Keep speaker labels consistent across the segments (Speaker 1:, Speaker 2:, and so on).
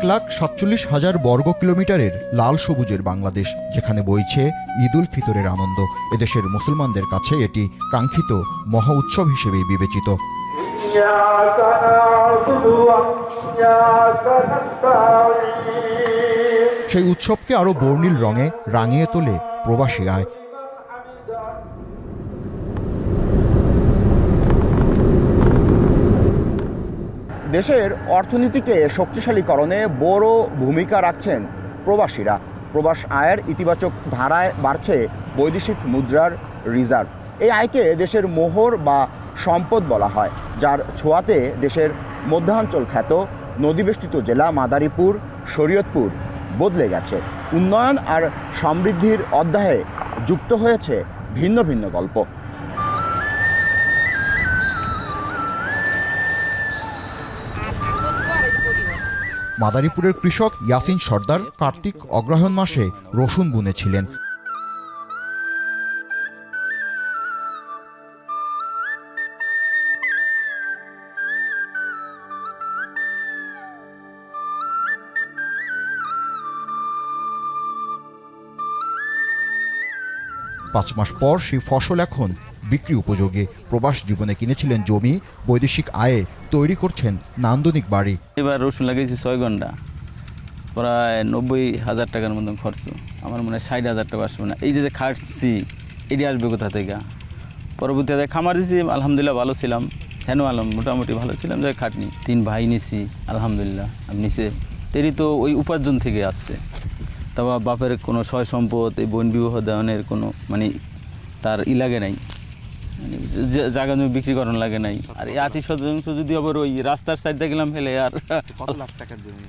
Speaker 1: 1,47,000 বর্গ কিলোমিটারের লাল সবুজের বাংলাদেশ, যেখানে বইছে ঈদ উল ফিতরের আনন্দ। এদেশের মুসলমানদের কাছে এটি কাঙ্ক্ষিত মহা উৎসব হিসেবেই বিবেচিত। সেই উৎসবকে আরও বর্ণিল রঙে রাঙিয়ে তোলে প্রবাসী আয়।
Speaker 2: দেশের অর্থনীতিকে শক্তিশালীকরণে বড় ভূমিকা রাখছেন প্রবাসীরা। প্রবাস আয়ের ইতিবাচক ধারায় বাড়ছে বৈদেশিক মুদ্রার রিজার্ভ। এই আয়কে দেশের মোহর বা সম্পদ বলা হয়, যার ছোঁয়াতে দেশের মধ্যাঞ্চল খ্যাত নদীবেষ্টিত জেলা মাদারীপুর, শরীয়তপুর বদলে গেছে। উন্নয়ন আর সমৃদ্ধির অধ্যায়ে যুক্ত হয়েছে ভিন্ন ভিন্ন গল্প।
Speaker 1: মাদারীপুরের কৃষক ইয়াসিন সর্দার কার্তিক অগ্রহায়ণ মাসে রসুন বুনেছিলেন। পাঁচ মাস পর সেই ফসল এখন বিক্রি উপযোগী। প্রবাস জীবনে কিনেছিলেন জমি, বৈদেশিক আয়ে তৈরি করছেন নান্দনিক বাড়ি।
Speaker 3: এবার রসুন লাগিয়েছি 6 ঘন্টা, প্রায় 90,000 টাকার মতন খরচ। আমার মনে হয় 60,000 টাকা আসবে না। এই যে খাটছি এটি আসবে কোথা থেকে? পরবর্তীতে খামার দিয়েছি, আলহামদুলিল্লাহ ভালো ছিলাম, হ্যাঁ মোটামুটি ভালো ছিলাম। যে খাটনি 3 ভাই নিছি, আলহামদুলিল্লাহ নিচে তেরি তো ওই উপার্জন থেকে আসছে। তারপর বাপের কোনো সয় সম্পদ, এই বোন বিবাহ দেওয়ানের কোনো তার লাগে নাই, জায়গা জমি বিক্রি করানো লাগে নাই। আর এই 80% যদি আবার ওই রাস্তার সাইডে গেলাম ফেলে আর কত লাখ টাকার জমি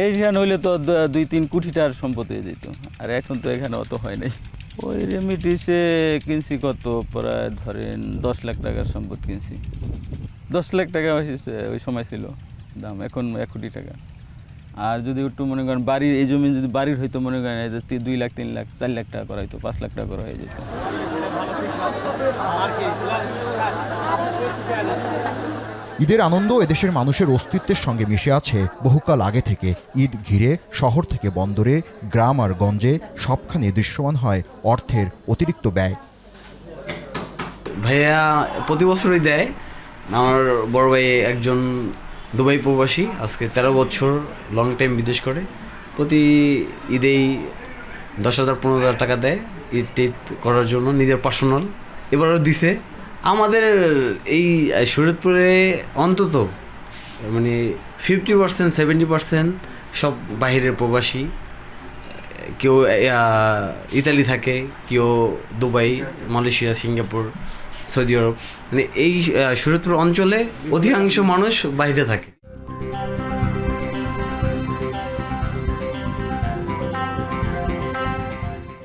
Speaker 3: এইখানে হইলে তো 2-3 কোটিটার সম্পদ হয়ে যেত। আর এখন তো এখানে অত হয় নাই। ওই রেমিটিসে কিনছি কত, প্রায় ধরেন 10 লাখ টাকার সম্পদ কিনছি। 10 লাখ টাকা ওই সময় ছিল দাম, এখন 1 কোটি টাকা। আর যদি একটু মনে করেন বাড়ির এই জমি যদি বাড়ির হয়তো মনে করেন 2 লাখ 3 লাখ 4 লাখ টাকা করা হয়তো, 5 লাখ টাকা করা হয়ে যেত।
Speaker 1: ঈদের আনন্দ এদেশের মানুষের অস্তিত্বের সঙ্গে মিশে আছে বহুকাল আগে থেকে। ঈদ ঘিরে শহর থেকে বন্দরে, গ্রাম আর গঞ্জে সবখানে দৃশ্যমান হয় অর্থের অতিরিক্ত ব্যয়।
Speaker 4: ভাইয়া প্রতি বছরই দেয়। আমার বড় ভাই একজন দুবাই প্রবাসী, আজকে 13 বছর লং টাইম বিদেশ করে। প্রতি ঈদেই 10,000-15,000 টাকা দেয় ঈদ টিদ করার জন্য, নিজের পার্সোনাল। এবারও দিছে। আমাদের এই শরীয়তপুরে অন্তত 50%-70% সব বাহিরের প্রবাসী। কেউ ইতালি থাকে, কেউ দুবাই, মালয়েশিয়া, সিঙ্গাপুর, সৌদি আরব। এই শরীয়তপুর অঞ্চলে অধিকাংশ মানুষ বাইরে থাকে।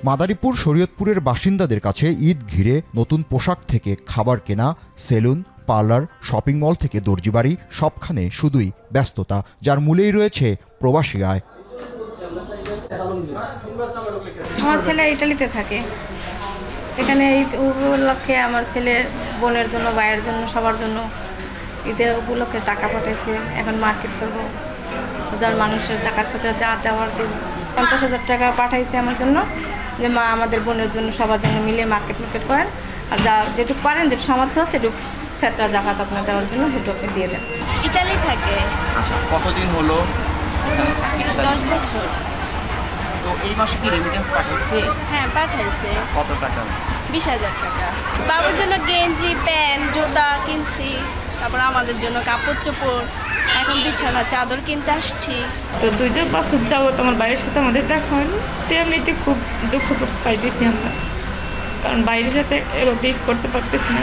Speaker 1: মাদারীপুর, শরীয়তপুরের বাসিন্দাদের কাছে ঈদ ঘিরে নতুন পোশাক থেকে খাবার কেনা, সেলুন, পার্লার, শপিং মল থেকে দর্জিবাড়ি, সবখানে শুধুই ব্যস্ততা, যার মূলেই রয়েছে প্রবাসী আয়।
Speaker 5: আমার ছেলে ইটালিতে থাকে। এখানে ঈদ উপলক্ষে আমার ছেলে বোনের জন্য, ভাইয়ের জন্য, সবার জন্য ঈদের উপলক্ষে টাকা পাঠাইছে। এখন মার্কেট করবো, যার মানুষের জাকাত পেতে যা দেওয়ার দেব। 50,000 টাকা পাঠাইছে আমার জন্য, যে মা আমাদের বোনের জন্য সবার জন্য মিলে মার্কেট করেন, আর যা যেটুকু পারেন, যেটুকু সামর্থ্য সেটুকু ফেতরা জাকাত আপনার দেওয়ার জন্য সেটুকু দিয়ে দেন।
Speaker 6: ইতালি থাকে।
Speaker 7: আচ্ছা, কতদিন হলো?
Speaker 6: 10 বছর।
Speaker 7: তো এই মাসে কি রেমিটেন্স পাঠাইছে?
Speaker 6: হ্যাঁ পাঠাইছে।
Speaker 7: কত টাকা?
Speaker 6: 20,000 টাকা। বাবার জন্য গেঞ্জি, প্যান্ট, জুতা কিনছি। তারপর আমাদের জন্য কাপড় চোপড়, এখন বিছানা চাদর কিনতে আসছি।
Speaker 8: তো 2 বছর যাবত আমার বাইরের সাথে আমাদের দেখা হয়নি, তো এমনিতে খুব দুঃখ পাইতেছি আমরা, কারণ বাইরের সাথে এভাবে করতে পারতেছি না।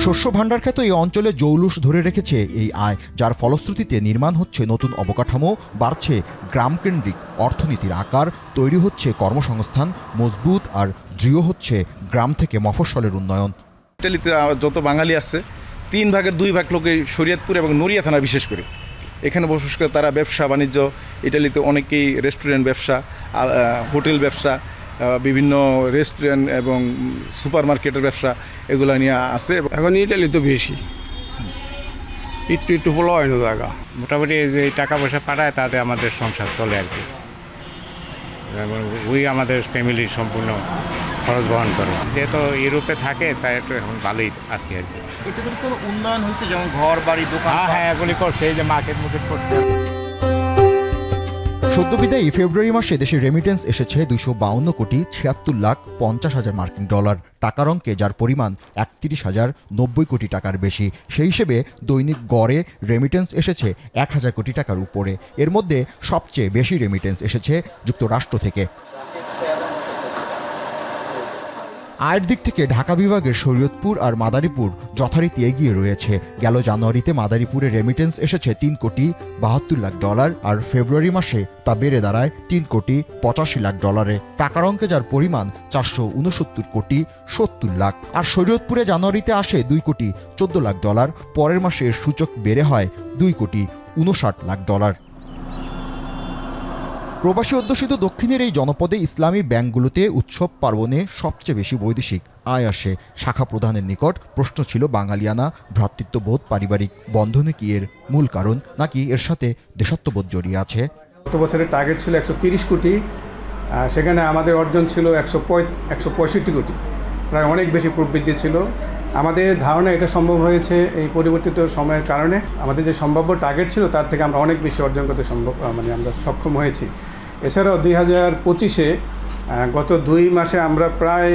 Speaker 1: শস্য ভাণ্ডার খ্যাত এই অঞ্চলে জৌলুস ধরে রেখেছে এই আয়, যার ফলশ্রুতিতে নির্মাণ হচ্ছে নতুন অবকাঠামো, বাড়ছে গ্রামকেন্দ্রিক অর্থনীতির আকার, তৈরি হচ্ছে কর্মসংস্থান, মজবুত আর দৃঢ় হচ্ছে গ্রাম থেকে মফস্বলের উন্নয়ন।
Speaker 9: ইটালিতে যত বাঙালি আছে 3 ভাগের 2 ভাগ লোকে শরীয়তপুর এবং নড়িয়া থানা বিশেষ করে এখানে বসবাস করে। তারা ব্যবসা বাণিজ্য, ইটালিতে অনেকেই রেস্টুরেন্ট ব্যবসা, হোটেল ব্যবসা, বিভিন্ন রেস্টুরেন্ট এবং সুপার মার্কেটের ব্যবসা এগুলো নিয়ে আছে।
Speaker 10: এখন ইটালি তো বেশি, একটু হলো হয় না জায়গা। মোটামুটি যে টাকা পয়সা পাঠায় তাতে আমাদের সংসার চলে আর কি। ওই আমাদের ফ্যামিলির সম্পূর্ণ খরচ বহন করে। যেহেতু ইউরোপে থাকে তাই একটু এখন ভালোই আছি আর কি।
Speaker 2: এতে করে কোনো উন্নয়ন হয়েছে, যেমন ঘর বাড়ি দোকান?
Speaker 10: হ্যাঁ এগুলি করছে, এই যে মার্কেট করছে।
Speaker 1: সদ্যবিদায়ী ফেব্রুয়ারি মাসে দেশে রেমিটেন্স এসেছে 252,76,50,000 মার্কিন ডলার টাকার অঙ্কে, যার পরিমাণ 31,090 কোটি টাকার বেশি। সেই হিসেবে দৈনিক গড়ে রেমিটেন্স এসেছে 1,000 কোটি টাকার উপরে। এর মধ্যে সবচেয়ে বেশি রেমিটেন্স এসেছে যুক্তরাষ্ট্র থেকে। আয়ের দিক থেকে ঢাকা বিভাগের শরীয়তপুর আর মাদারীপুর যথারীতি এগিয়ে রয়েছে। গেল জানুয়ারিতে মাদারীপুরে রেমিটেন্স এসেছে 3 কোটি 72 লাখ ডলার, আর ফেব্রুয়ারি মাসে তা বেড়ে দাঁড়ায় 3 কোটি 85 লাখ ডলারে টাকার অঙ্কে, যার পরিমাণ 469 কোটি 70 লাখ। আর শরীয়তপুরে জানুয়ারিতে আসে 2 কোটি 14 লাখ ডলার, পরের মাসে এর সূচক বেড়ে হয় 2 কোটি 59 লাখ ডলার। প্রবাসী অধ্যুষিত দক্ষিণের এই জনপদে ইসলামী ব্যাংকগুলোতে উৎসব পার্বণে সবচেয়ে বেশি বৈদেশিক আয় আসে। শাখা প্রধানের নিকট প্রশ্ন ছিল বাঙালিয়ানা, ভ্রাতৃত্ববোধ, পারিবারিক বন্ধনে কি এর মূল কারণ, নাকি এর সাথে দেশাত্মবোধ জড়িয়ে আছে?
Speaker 11: গত বছরের টার্গেট ছিল 130 কোটি, সেখানে আমাদের অর্জন ছিল 165 কোটি, প্রায় অনেক বেশি প্রবৃদ্ধি ছিল। আমাদের ধারণা এটা সম্ভব হয়েছে এই পরিবর্তিত সময়ের কারণে। আমাদের যে সম্ভাব্য টার্গেট ছিল তার থেকে আমরা অনেক বেশি অর্জন করতে আমরা সক্ষম হয়েছি। এছাড়াও 2025-এ গত 2 মাসে আমরা প্রায়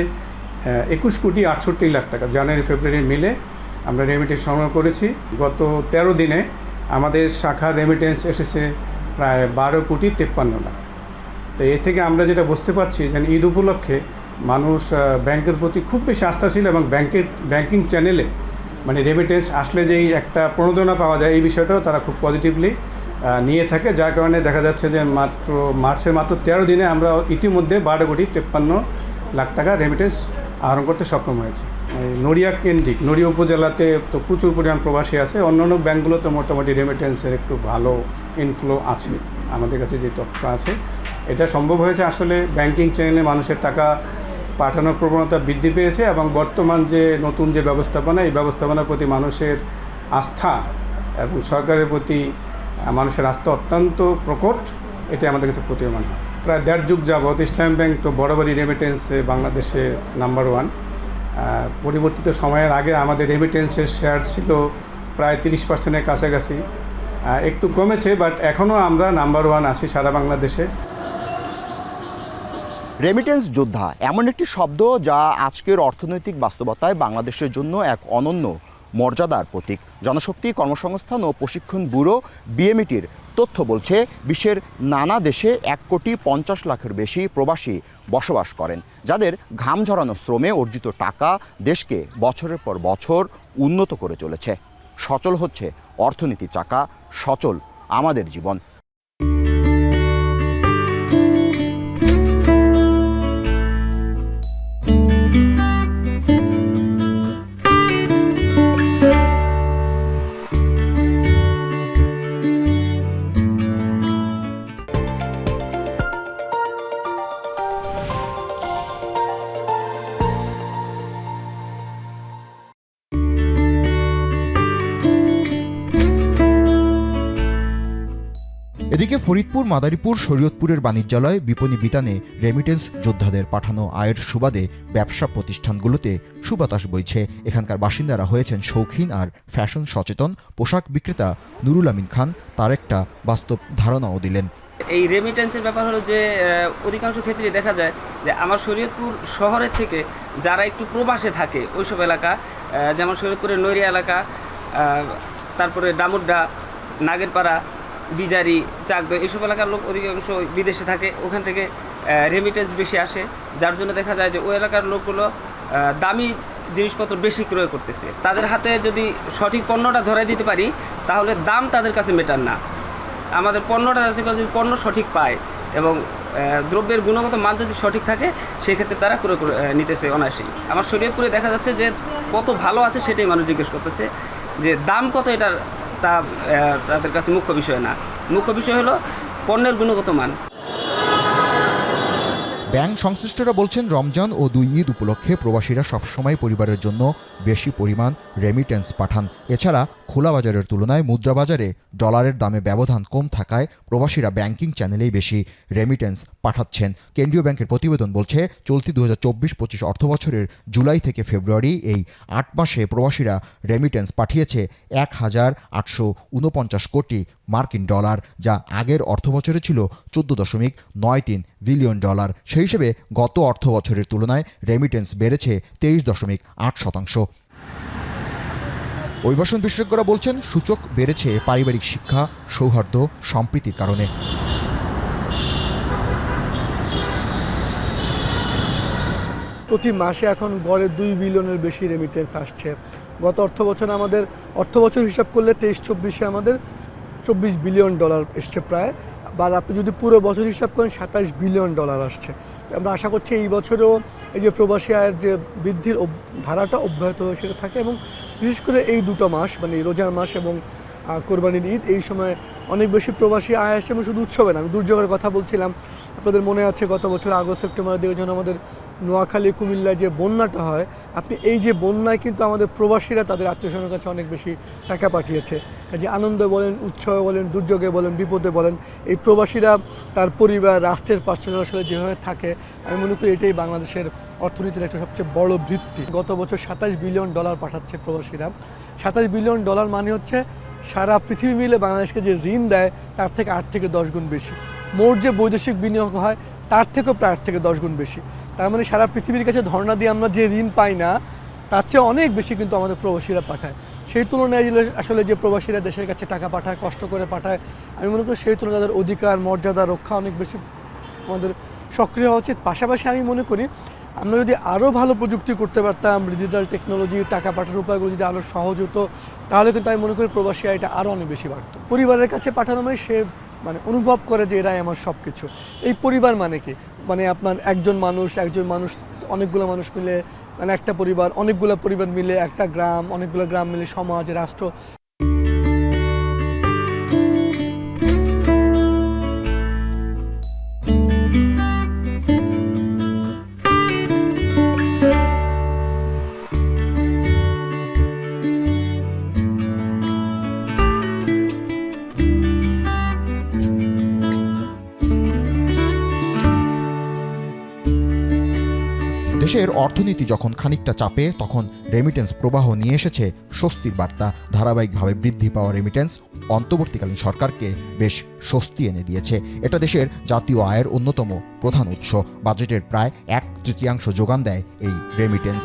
Speaker 11: 21 কোটি 68 লাখ টাকা জানুয়ারি ফেব্রুয়ারি মিলে আমরা রেমিটেন্স সংগ্রহ করেছি। গত 13 দিনে আমাদের শাখার রেমিটেন্স এসেছে প্রায় 12 কোটি 53 লাখ। তো এ থেকে আমরা যেটা বুঝতে পারছি যে ঈদ উপলক্ষে মানুষ ব্যাংকের প্রতি খুব বেশি আস্থা ছিল, এবং ব্যাংকিং চ্যানেলে মানে রেমিটেন্স আসলে যেই একটা প্রণোদনা পাওয়া যায় এই বিষয়টাও তারা খুব পজিটিভলি নিয়ে থাকে, যার কারণে দেখা যাচ্ছে যে মার্চের মাত্র 13 দিনে আমরা ইতিমধ্যে 12 কোটি 53 লাখ টাকা রেমিটেন্স আহরণ করতে সক্ষম হয়েছে। নড়িয়া কেন্দ্রিক নড়িয়া উপজেলাতে তো প্রচুর পরিমাণ প্রবাসী আছে, অন্যান্য ব্যাংকগুলোতে মোটামুটি রেমিটেন্সের একটু ভালো ইনফ্লো আছে। আমাদের কাছে যে তথ্য আছে এটা সম্ভব হয়েছে আসলে ব্যাংকিং চ্যানেলে মানুষের টাকা পাঠানোর প্রবণতা বৃদ্ধি পেয়েছে, এবং বর্তমান যে নতুন যে ব্যবস্থাপনা এই ব্যবস্থাপনার প্রতি মানুষের আস্থা এবং সরকারের প্রতি মানুষের আস্থা অত্যন্ত প্রকট, এটা আমাদের কাছে প্রতীয়মান হয়। প্রায় 1.5 যুগ যাবৎ ইসলাম ব্যাংক তো বরাবরই রেমিটেন্সে বাংলাদেশে নাম্বার 1। পরিবর্তিত সময়ের আগে আমাদের রেমিটেন্সের শেয়ার ছিল প্রায় 30%-এর কাছাকাছি, একটু কমেছে, বাট এখনও আমরা নাম্বার 1 আছি সারা বাংলাদেশে।
Speaker 2: রেমিটেন্স যোদ্ধা এমন একটি শব্দ যা আজকের অর্থনৈতিক বাস্তবতায় বাংলাদেশের জন্য এক অনন্য মর্যাদার প্রতীক। জনশক্তি কর্মসংস্থান ও প্রশিক্ষণ ব্যুরো বিএমইটির তথ্য বলছে, বিশ্বের নানা দেশে 1 কোটি 50 লাখের বেশি প্রবাসী বসবাস করেন, যাদের ঘাম ঝরানো শ্রমে অর্জিত টাকা দেশকে বছরের পর বছর উন্নত করে চলেছে। সচল হচ্ছে অর্থনীতির চাকা, সচল আমাদের জীবন।
Speaker 1: এদিকে ফরিদপুর, মাদারীপুর, শরীয়তপুরের বাণিজ্যালয়, বিপণী বিতানে রেমিটেন্স যোদ্ধাদের পাঠানো আয়ের সুবাদে ব্যবসা প্রতিষ্ঠানগুলোতে সুবাতাস বইছে। এখানকার বাসিন্দারা হয়েছেন শৌখিন আর ফ্যাশন সচেতন। পোশাক বিক্রেতা নুরুল আমিন খান তার একটা বাস্তব ধারণাও দিলেন।
Speaker 12: এই রেমিটেন্সের ব্যাপার হলো যে অধিকাংশ ক্ষেত্রে দেখা যায় যে আমার শরীয়তপুর শহরের থেকে যারা একটু প্রবাসে থাকে ওইসব এলাকা, যেমন শরীয়তপুরের নড়িয়া এলাকা, তারপরে ডামুড্ডা, নাগেরপাড়া, বিজারি, চাকদহ, এইসব এলাকার লোক অধিকাংশ বিদেশে থাকে, ওখান থেকে রেমিটেন্স বেশি আসে, যার জন্য দেখা যায় যে ওই এলাকার লোকগুলো দামি জিনিসপত্র বেশি ক্রয় করতেছে। তাদের হাতে যদি সঠিক পণ্যটা ধরাই দিতে পারি তাহলে দাম তাদের কাছে মেটার না। আমাদের পণ্যটা যদি পণ্য সঠিক পায় এবং দ্রব্যের গুণগত মান যদি সঠিক থাকে সেক্ষেত্রে তারা ক্রয় করে নিতেছে অনায়াসেই। আমার শরীয়তপুরে দেখা যাচ্ছে যে কত ভালো আছে সেটাই মানুষ জিজ্ঞেস করতেছে, যে দাম কত এটার তা তাদের কাছে মুখ্য বিষয় না। মুখ্য বিষয় হলো পণ্যের গুণগত মান।
Speaker 1: ব্যাংক সংশ্লিষ্টরা বলছেন, রমজান ও 2 ঈদ উপলক্ষে প্রবাসীরা সবসময় পরিবারের জন্য বেশি পরিমাণ রেমিটেন্স পাঠান। এছাড়া খোলা বাজারের তুলনায় মুদ্রা বাজারে ডলারের দামে ব্যবধান কম থাকায় প্রবাসীরা ব্যাংকিং চ্যানেলেই বেশি রেমিটেন্স পাঠাচ্ছেন। কেন্দ্রীয় ব্যাংকের প্রতিবেদন বলছে, চলতি 2024-25 অর্থবছরের জুলাই থেকে ফেব্রুয়ারি এই 8 মাসে প্রবাসীরা রেমিটেন্স পাঠিয়েছে 1,849 কোটি মার্কিন ডলার, যা আগের অর্থবছরে ছিল 14.93 বিলিয়ন ডলার। সেই হিসেবে গত অর্থবছরের তুলনায় রেমিটেন্স বেড়েছে 23.8%। অভিবাসন বিশেষজ্ঞরা বলছেন, সূচক বেড়েছে পারিবারিক শিক্ষা, সৌহার্দ্য, সম্প্রীতির কারণে।
Speaker 13: প্রতি মাসে এখন গড়ে 2 বিলিয়নের বেশি রেমিটেন্স আসছে। গত অর্থবছরে আমাদের অর্থবছর হিসাব করলে 23-24-এ আমাদের 24 বিলিয়ন ডলার এসছে প্রায়, বা আপনি যদি পুরো বছর হিসাব করেন 27 বিলিয়ন ডলার আসছে। আমরা আশা করছি এই বছরেও এই যে প্রবাসী আয়ের যে বৃদ্ধির ধারাটা অব্যাহত হয়ে সেটা থাকে, এবং বিশেষ করে এই 2 মাস মানে রোজার মাস এবং কোরবানির ঈদ, এই সময় অনেক বেশি প্রবাসী আয় আসছে। এবং শুধু উৎসবে না, আমি দুর্যোগের কথা বলছিলাম, আপনাদের মনে আছে গত বছর আগস্ট-সেপ্টেম্বরের দিকে যখন আমাদের নোয়াখালী কুমিল্লায় যে বন্যাটা হয়, আপনি এই যে বন্যায় কিন্তু আমাদের প্রবাসীরা তাদের আত্মীয়স্বজনের কাছে অনেক বেশি টাকা পাঠিয়েছে। কাজে আনন্দে বলেন, উৎসবে বলেন, দুর্যোগে বলেন, বিপদে বলেন, এই প্রবাসীরা তার পরিবার, রাষ্ট্রের পাশে আসলে যেভাবে থাকে, আমি মনে করি এটাই বাংলাদেশের অর্থনীতির একটা সবচেয়ে বড় ভিত্তি। গত বছর 27 বিলিয়ন ডলার পাঠাচ্ছে প্রবাসীরা। 27 বিলিয়ন ডলার মানে হচ্ছে সারা পৃথিবী মিলে বাংলাদেশকে যে ঋণ দেয় তার থেকে 8 থেকে 10 গুণ বেশি। মোট যে বৈদেশিক বিনিয়োগ হয় তার থেকেও প্রায় 8 থেকে 10 গুণ বেশি। তার মানে সারা পৃথিবীর কাছে ধর্ণা দিয়ে আমরা যে ঋণ পাই না তার চেয়ে অনেক বেশি কিন্তু আমাদের প্রবাসীরা পাঠায়। সেই তুলনায় আসলে যে প্রবাসীরা দেশের কাছে টাকা পাঠায়, কষ্ট করে পাঠায়, আমি মনে করি সেই তুলনায় তাদের অধিকার, মর্যাদা রক্ষা অনেক বেশি আমাদের সক্রিয় হওয়া উচিত। পাশাপাশি আমি মনে করি আমরা যদি আরও ভালো প্রযুক্তি করতে পারতাম, ডিজিটাল টেকনোলজি, টাকা পাঠানোর উপায়গুলো যদি আরও সহজ হতো, তাহলে কিন্তু আমি মনে করি প্রবাসী আয়টা আরও অনেক বেশি বাড়তো। পরিবারের কাছে পাঠানো মানে সে অনুভব করে যে এরাই আমার সব কিছু। এই পরিবার মানে কি, মানে আপনার একজন মানুষ অনেকগুলো মানুষ মিলে, মানে একটা পরিবার, অনেকগুলো পরিবার মিলে একটা গ্রাম, অনেকগুলো গ্রাম মিলে সমাজ, রাষ্ট্র।
Speaker 1: দেশের অর্থনীতি যখন খানিকটা চাপে, তখন রেমিটেন্স প্রবাহ নিয়ে এসেছে স্বস্তির বার্তা। ধারাবাহিকভাবে বৃদ্ধি পাওয়া রেমিটেন্স অন্তর্বর্তীকালীন সরকারকে বেশ স্বস্তি এনে দিয়েছে। এটা দেশের জাতীয় আয়ের অন্যতম প্রধান উৎস। বাজেটের প্রায় 1/3 যোগান দেয় এই রেমিটেন্স।